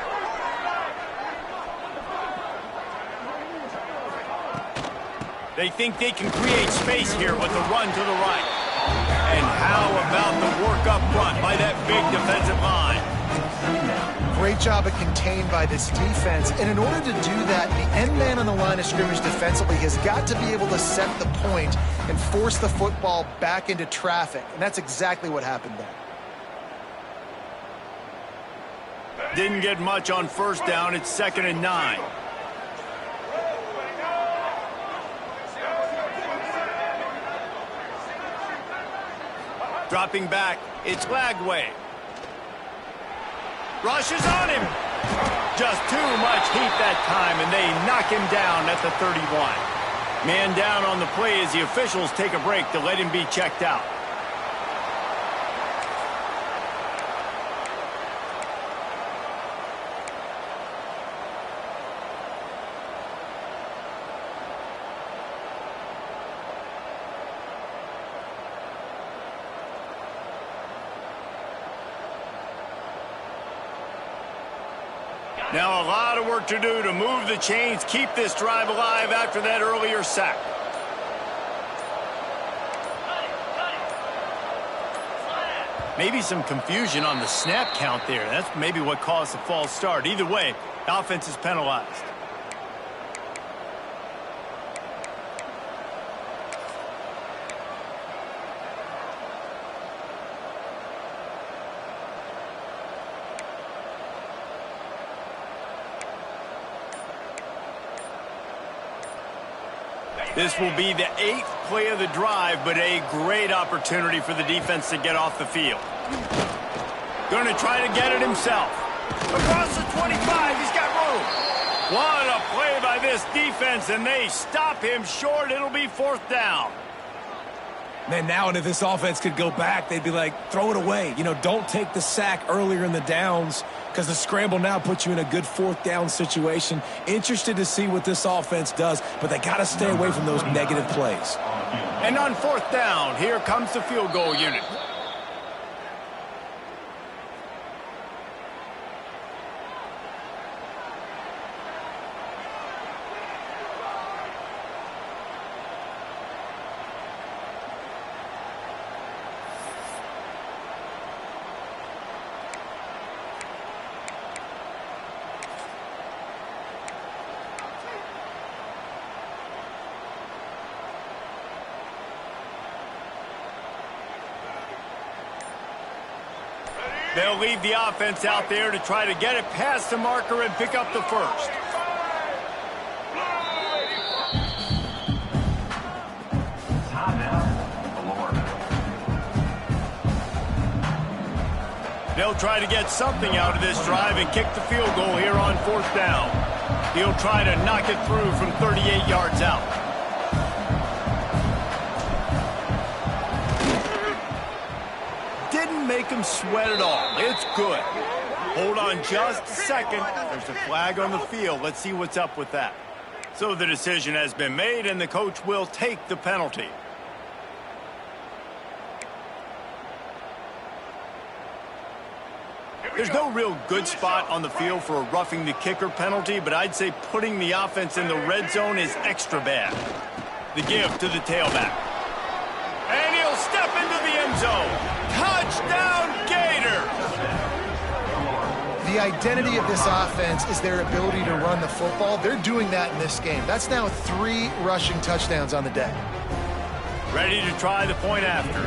They think they can create space here with the run to the right. And how about the work up front by that big defensive line? Great job of contained by this defense. And in order to do that, the end man on the line of scrimmage defensively has got to be able to set the point and force the football back into traffic. And that's exactly what happened there. didn't get much on first down. It's 2nd and 9. Dropping back, it's Lagway. Rushes on him. Just too much heat that time, and they knock him down at the 31. Man down on the play as the officials take a break to let him be checked out. Now a lot of work to do to move the chains, keep this drive alive after that earlier sack. Maybe some confusion on the snap count there. That's maybe what caused the false start. Either way, offense is penalized. This will be the 8th play of the drive, but a great opportunity for the defense to get off the field. Going to try to get it himself. Across the 25, he's got room. What a play by this defense, and they stop him short. It'll be 4th down. Man, now if this offense could go back, they'd be like, throw it away. You know, don't take the sack earlier in the downs because the scramble now puts you in a good 4th down situation. Interested to see what this offense does, but they got to stay away from those negative plays. And on 4th down, here comes the field goal unit. They'll leave the offense out there to try to get it past the marker and pick up the first. They'll try to get something out of this drive and kick the field goal here on 4th down. He'll try to knock it through from 38 yards out. Didn't make him sweat at all. It's good. Hold on just a second. There's a flag on the field. Let's see what's up with that. So the decision has been made, and the coach will take the penalty. There's no real good spot on the field for a roughing the kicker penalty, but I'd say putting the offense in the red zone is extra bad. The give to the tailback. And he'll step into the end zone. Touchdown, Gators! The identity of this offense is their ability to run the football. They're doing that in this game. That's now 3 rushing touchdowns on the day. Ready to try the point after.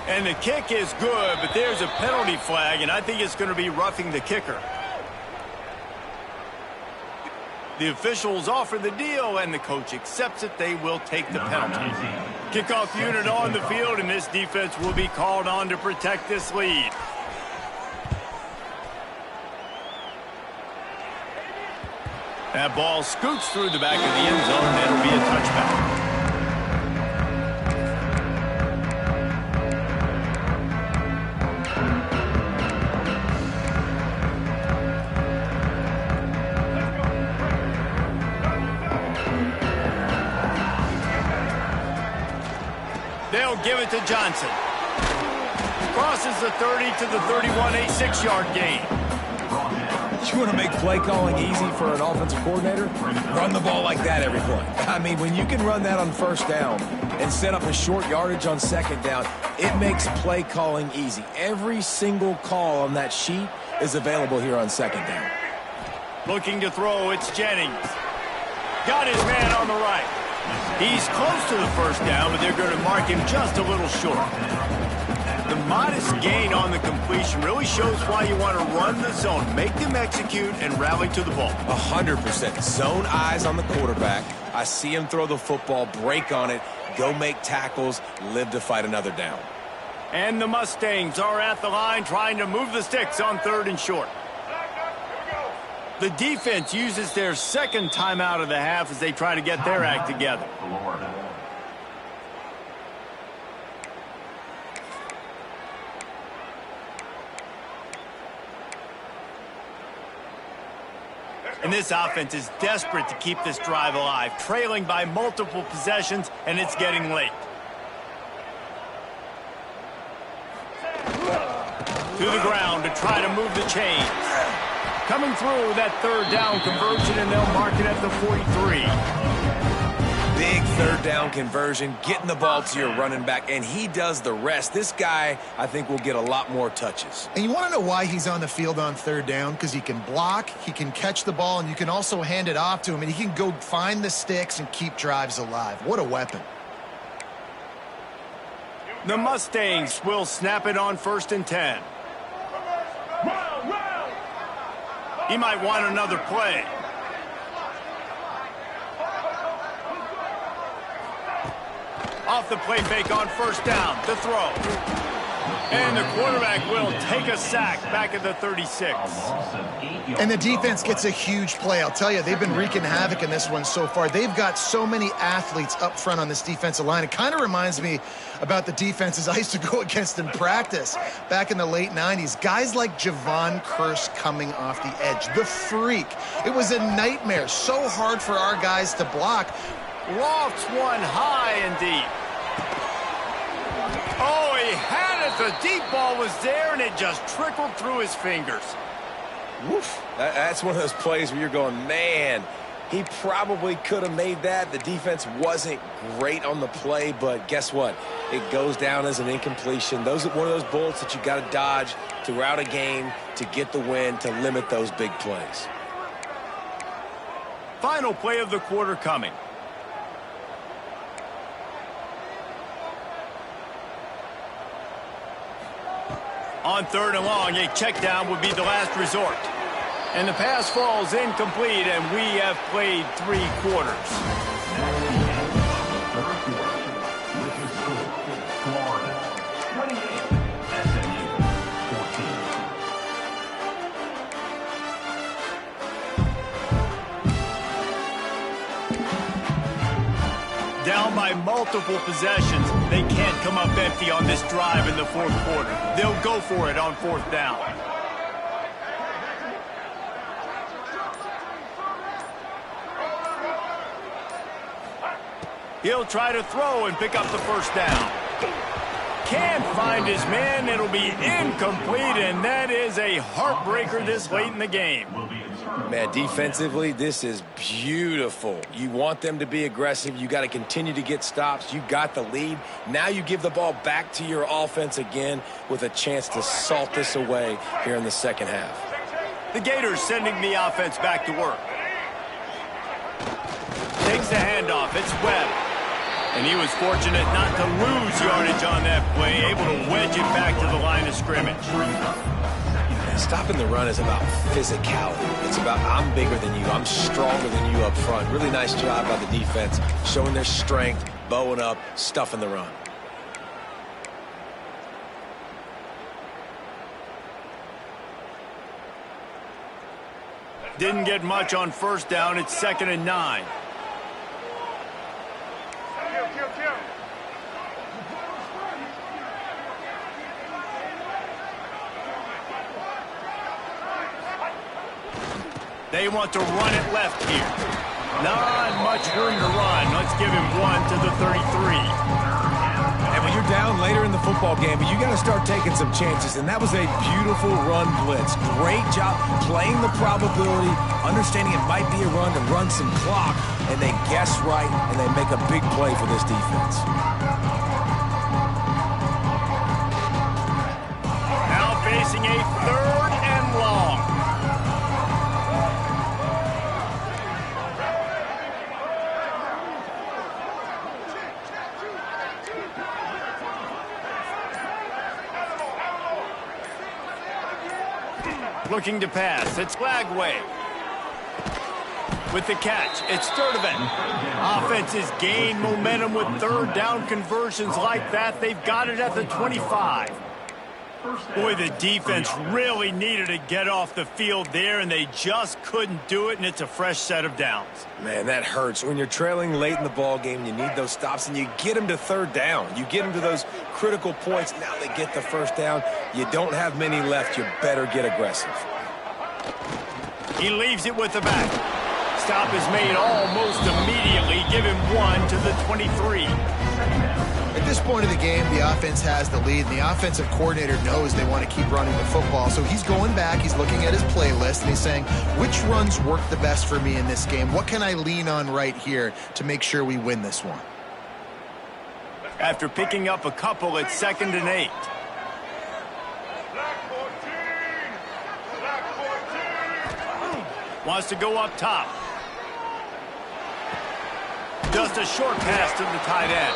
And the kick is good, but there's a penalty flag, and I think it's going to be roughing the kicker. The officials offer the deal, and the coach accepts it. They will take the penalty. Kickoff unit on the field, and this defense will be called on to protect this lead. That ball scoots through the back of the end zone, and it'll be a touchback. They'll give it to Johnson. Crosses the 30 to the 31, a 6-yard gain. You want to make play calling easy for an offensive coordinator? Run the ball like that every play. I mean, when you can run that on 1st down and set up a short yardage on 2nd down, it makes play calling easy. Every single call on that sheet is available here on 2nd down. Looking to throw, it's Jennings. Got his man on the right. He's close to the 1st down, but they're going to mark him just a little short. The modest gain on the completion really shows why you want to run the zone. Make them execute and rally to the ball. 100%. Zone eyes on the quarterback. I see him throw the football, break on it, go make tackles, live to fight another down. And the Mustangs are at the line trying to move the sticks on 3rd and short. The defense uses their second timeout of the half as they try to get their act together. And this offense is desperate to keep this drive alive, trailing by multiple possessions, and it's getting late. To the ground to try to move the chains. Coming through that 3rd down conversion, and they'll mark it at the 43. Big 3rd down conversion, getting the ball to your running back, and he does the rest. This guy, I think, will get a lot more touches. And you want to know why he's on the field on 3rd down? Because he can block, he can catch the ball, and you can also hand it off to him, and he can go find the sticks and keep drives alive. What a weapon. The Mustangs will snap it on 1st and 10. He might want another play. Off the play fake on 1st down. The throw. And the quarterback will take a sack back at the 36. And the defense gets a huge play. I'll tell you, they've been wreaking havoc in this one so far. They've got so many athletes up front on this defensive line. It kind of reminds me about the defenses I used to go against in practice back in the late 90s. Guys like Javon Curse coming off the edge. The freak. It was a nightmare. So hard for our guys to block. Lofts one high and deep. Oh, he had it. The deep ball was there, and it just trickled through his fingers. Woof. That's one of those plays where you're going, man, he probably could have made that. The defense wasn't great on the play, but guess what? It goes down as an incompletion. Those are one of those bullets that you got to dodge throughout a game to get the win, to limit those big plays. Final play of the quarter coming. On 3rd and long, a check down would be the last resort. And the pass falls incomplete, and we have played 3 quarters. Down by multiple possessions, they can't come up empty on this drive in the 4th quarter. They'll go for it on 4th down. He'll try to throw and pick up the 1st down. Can't find his man. It'll be incomplete, and that is a heartbreaker this late in the game. Man, defensively, this is beautiful. You want them to be aggressive. You got to continue to get stops. You got the lead. Now you give the ball back to your offense again with a chance to salt this away here in the 2nd half. The Gators sending the offense back to work. Takes the handoff. It's Webb. And he was fortunate not to lose yardage on that play, able to wedge it back to the line of scrimmage. Stopping the run is about physicality. It's about I'm bigger than you, I'm stronger than you up front. Really nice job by the defense, showing their strength, bowing up, stuffing the run. Didn't get much on 1st down. It's 2nd and 9. They want to run it left here. Not much room to run. Let's give him 1 to the 33. And when you're down later in the football game, you got to start taking some chances. And that was a beautiful run blitz. Great job playing the probability, understanding it might be a run to run some clock, and they guess right, and they make a big play for this defense. Now facing a 3rd and long. looking to pass. It's Lagway. With the catch, it's Sturdivant. Offenses gain momentum with third down conversions like that. They've got it at the 25. Boy, the defense really needed to get off the field there, and they just couldn't do it, and it's a fresh set of downs. Man, that hurts. When you're trailing late in the ball game, you need those stops, and you get them to third down. You get them to those critical points. Now they get the first down. You don't have many left. You better get aggressive. He leaves it with the back. Stop is made almost immediately. Give him 1 to the 23. At this point of the game, the offense has the lead, and the offensive coordinator knows they want to keep running the football. So he's going back, he's looking at his playlist, and he's saying, which runs work the best for me in this game? What can I lean on right here to make sure we win this one? After picking up a couple, it's 2nd and 8. Wants to go up top. Just a short pass to the tight end.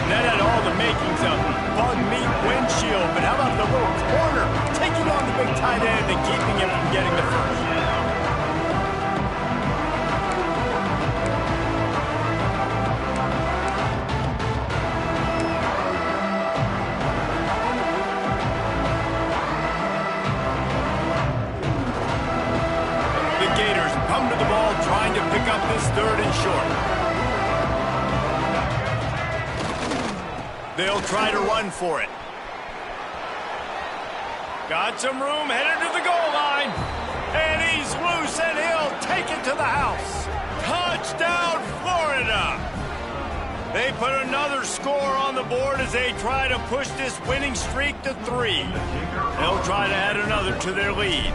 That had all the makings of bug meat windshield, but how about the little corner taking on the big tight end and keeping him from getting the first? The Gators come to the ball trying to pick up this 3rd and short. They'll try to run for it. Got some room, headed to the goal line. And he's loose, and he'll take it to the house. Touchdown, Florida! They put another score on the board as they try to push this winning streak to 3. They'll try to add another to their lead.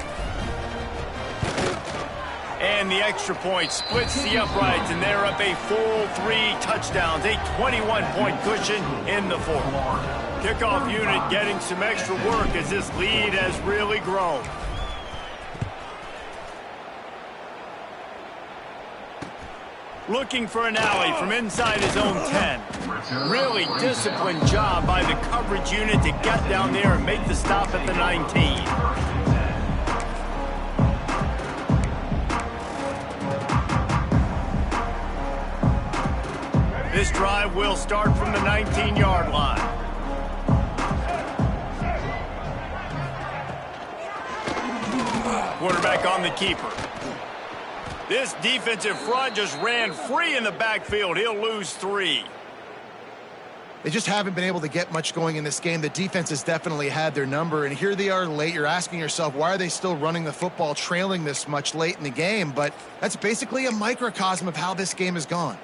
And the extra point splits the uprights, and they're up a full 3 touchdowns, a 21-point cushion in the 4th. Kickoff unit getting some extra work as this lead has really grown. Looking for an alley from inside his own 10. Really disciplined job by the coverage unit to get down there and make the stop at the 19. This drive will start from the 19-yard line. Quarterback on the keeper. This defensive front just ran free in the backfield. He'll lose 3. They just haven't been able to get much going in this game. The defense has definitely had their number, and here they are late. You're asking yourself, why are they still running the football, trailing this much late in the game? But that's basically a microcosm of how this game has gone.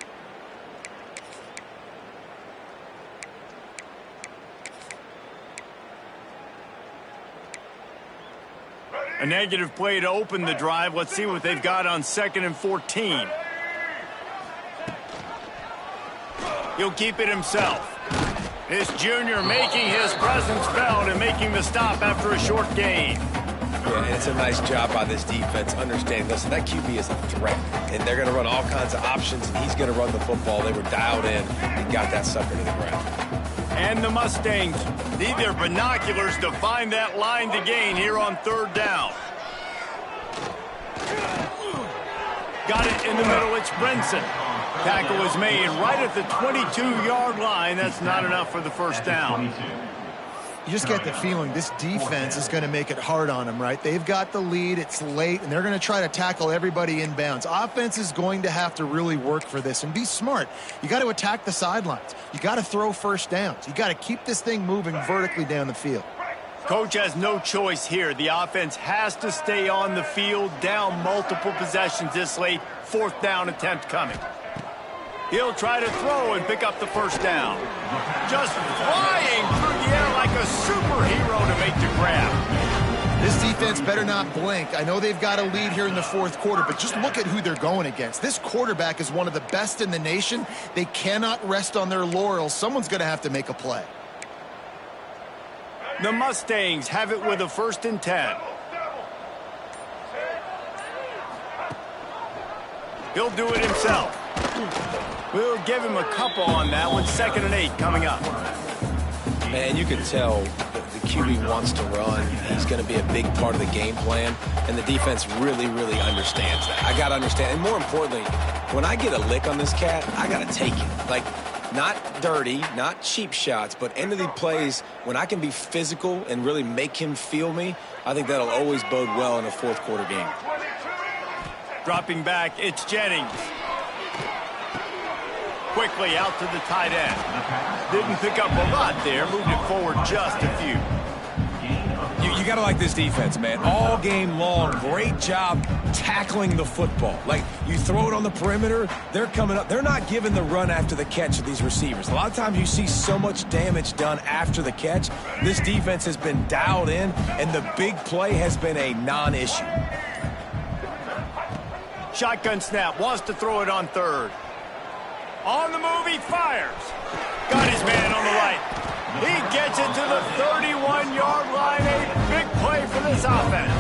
A negative play to open the drive. Let's see what they've got on 2nd and 14. He'll keep it himself. This junior making his presence felt and making the stop after a short gain. Yeah, and it's a nice job by this defense understanding, listen, that QB is a threat, and they're going to run all kinds of options, and he's going to run the football. They were dialed in and got that sucker to the ground. And the Mustangs need their binoculars to find that line to gain here on 3rd down. Got it in the middle. It's Brinson. Tackle is made right at the 22-yard line. That's not enough for the first down. You just get the feeling this defense is going to make it hard on them, right? They've got the lead, it's late, and they're going to try to tackle everybody inbounds. Offense is going to have to really work for this and be smart. You got to attack the sidelines. You got to throw first downs. You got to keep this thing moving vertically down the field. Coach has no choice here. The offense has to stay on the field, down multiple possessions this late. 4th down attempt coming. He'll try to throw and pick up the first down. Just flying through the air like a superhero to make the grab. This defense better not blink. I know they've got a lead here in the 4th quarter, but just look at who they're going against. This quarterback is one of the best in the nation. They cannot rest on their laurels. Someone's going to have to make a play. The Mustangs have it with a 1st and 10. He'll do it himself. We'll give him a couple on that one. 2nd and 8 coming up. Man, you can tell the QB wants to run. He's going to be a big part of the game plan, and the defense really, really understands that. I got to understand, and more importantly, when I get a lick on this cat, I got to take it. Like, not dirty, not cheap shots, but end of the plays, when I can be physical and really make him feel me, I think that'll always bode well in a fourth quarter game. Dropping back, it's Jennings. Quickly out to the tight end. Didn't pick up a lot there, moved it forward just a few. You got to like this defense, man. All game long, great job tackling the football. Like, you throw it on the perimeter, they're coming up. They're not giving the run after the catch to these receivers. A lot of times you see so much damage done after the catch. This defense has been dialed in, and the big play has been a non-issue. Shotgun snap, wants to throw it on third. On the move, he fires. Got his man on the right. He gets it to the 31-yard line. A big play for this offense.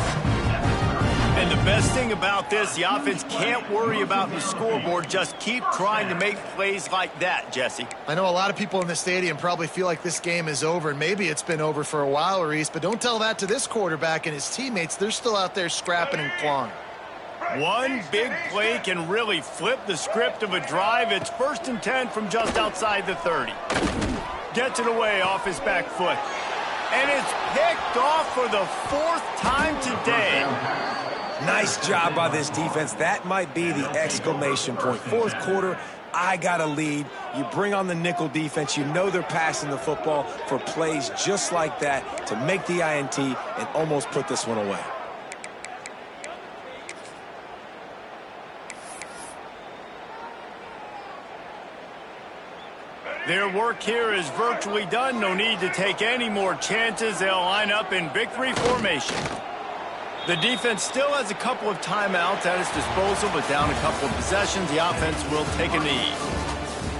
And the best thing about this, the offense can't worry about the scoreboard. Just keep trying to make plays like that, Jesse. I know a lot of people in the stadium probably feel like this game is over, and maybe it's been over for a while, Reese, but don't tell that to this quarterback and his teammates. They're still out there scrapping and clawing. One big play can really flip the script of a drive. It's 1st and 10 from just outside the 30. Gets it away off his back foot. And it's picked off for the 4th time today. Nice job by this defense. That might be the exclamation point. Fourth quarter, I got a lead. You bring on the nickel defense. You know they're passing the football for plays just like that to make the INT and almost put this one away. Their work here is virtually done. No need to take any more chances. They'll line up in victory formation. The defense still has a couple of timeouts at its disposal, but down a couple of possessions, the offense will take a knee.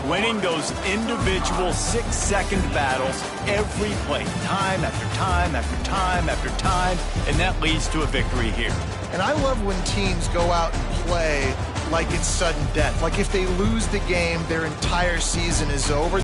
Winning those individual 6-second battles every play, time after time after time after time, and that leads to a victory here. And I love when teams go out and play like it's sudden death. Like if they lose the game, their entire season is over.